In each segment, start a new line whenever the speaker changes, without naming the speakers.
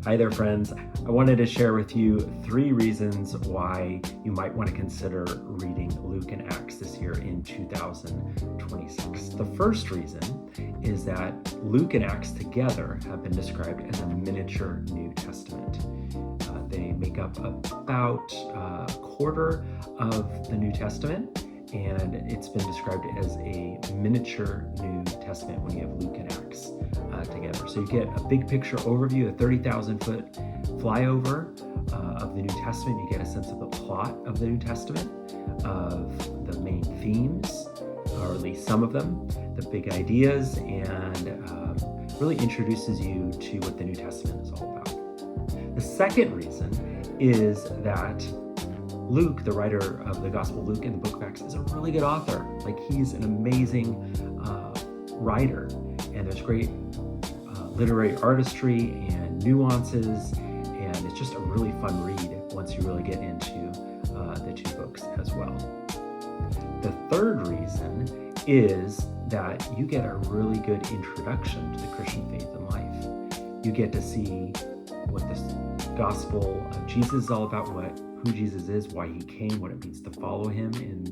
Hi there, friends. I wanted to share with you 3 reasons why you might want to consider reading Luke and Acts this year in 2026. The first reason is that Luke and Acts together have been described as a miniature New Testament. They make up about a quarter of the New Testament, and it's been described as a miniature New Testament when you have Luke and Acts together. So you get a big picture overview, a 30,000 foot flyover of the New Testament. You get a sense of the plot of the New Testament, of the main themes, or at least some of them, the big ideas, and really introduces you to what the New Testament is all about. The second reason is that Luke, the writer of the Gospel of Luke and the book of Acts, is a really good author. Like, he's an amazing writer, and there's great literary artistry and nuances, and it's just a really fun read once you really get into the 2 books as well. The third reason is that you get a really good introduction to the Christian faith and life. You get to see what this gospel of Jesus is all about, who Jesus is, why he came, what it means to follow him in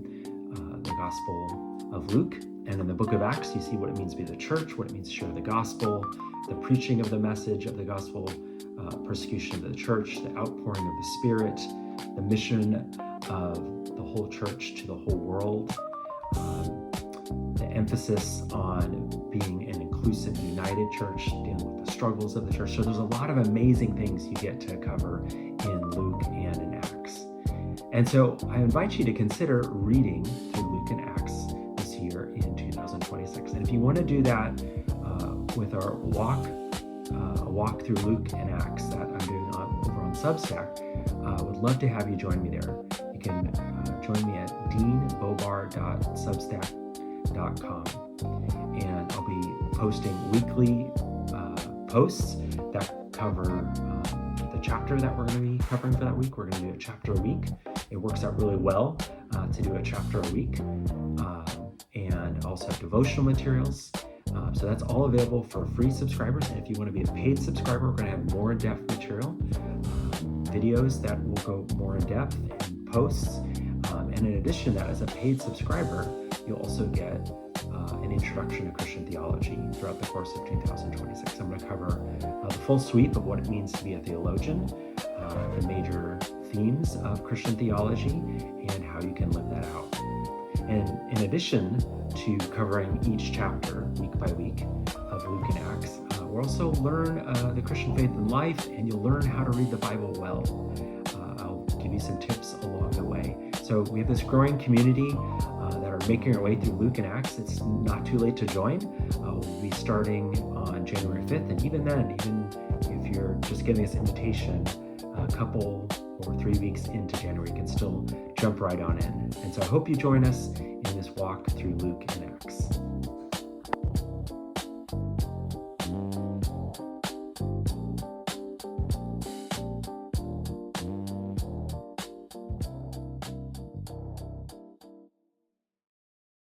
the Gospel of Luke. And in the book of Acts, you see what it means to be the church, what it means to share the gospel, the preaching of the message of the gospel, persecution of the church, the outpouring of the Spirit, the mission of the whole church to the whole world, the emphasis on being an inclusive, united church, dealing with the struggles of the church. So there's a lot of amazing things you get to cover in Luke and in Acts. And so I invite you to consider reading through Luke and Acts this year in 2026. And if you want to do that with our walk through Luke and Acts that I'm doing over on Substack, I would love to have you join me there. You can join me at deanbobar.substack.com, and I'll be posting weekly posts that cover the chapter that we're going to be covering for that week. We're going to do a chapter a week. It works out really well to do a chapter a week, and also have devotional materials. So that's all available for free subscribers. And if you want to be a paid subscriber, we're going to have more in-depth material, videos that will go more in depth, and posts. And in addition to that, as a paid subscriber, you'll also get an introduction to Christian theology throughout the course of 2026. I'm going to cover the full sweep of what it means to be a theologian, the major themes of Christian theology, and how you can live that out. And in addition to covering each chapter week by week of Luke and Acts, we'll also learn the Christian faith and life, and you'll learn how to read the Bible well. I'll give you some tips along the way. So we have this growing community that are making our way through Luke and Acts. It's not too late to join. We'll be starting on January 5th, and even then, even if you're just getting this invitation a couple or 3 weeks into January, you can still jump right on in. And so I hope you join us in this walk through Luke and Acts.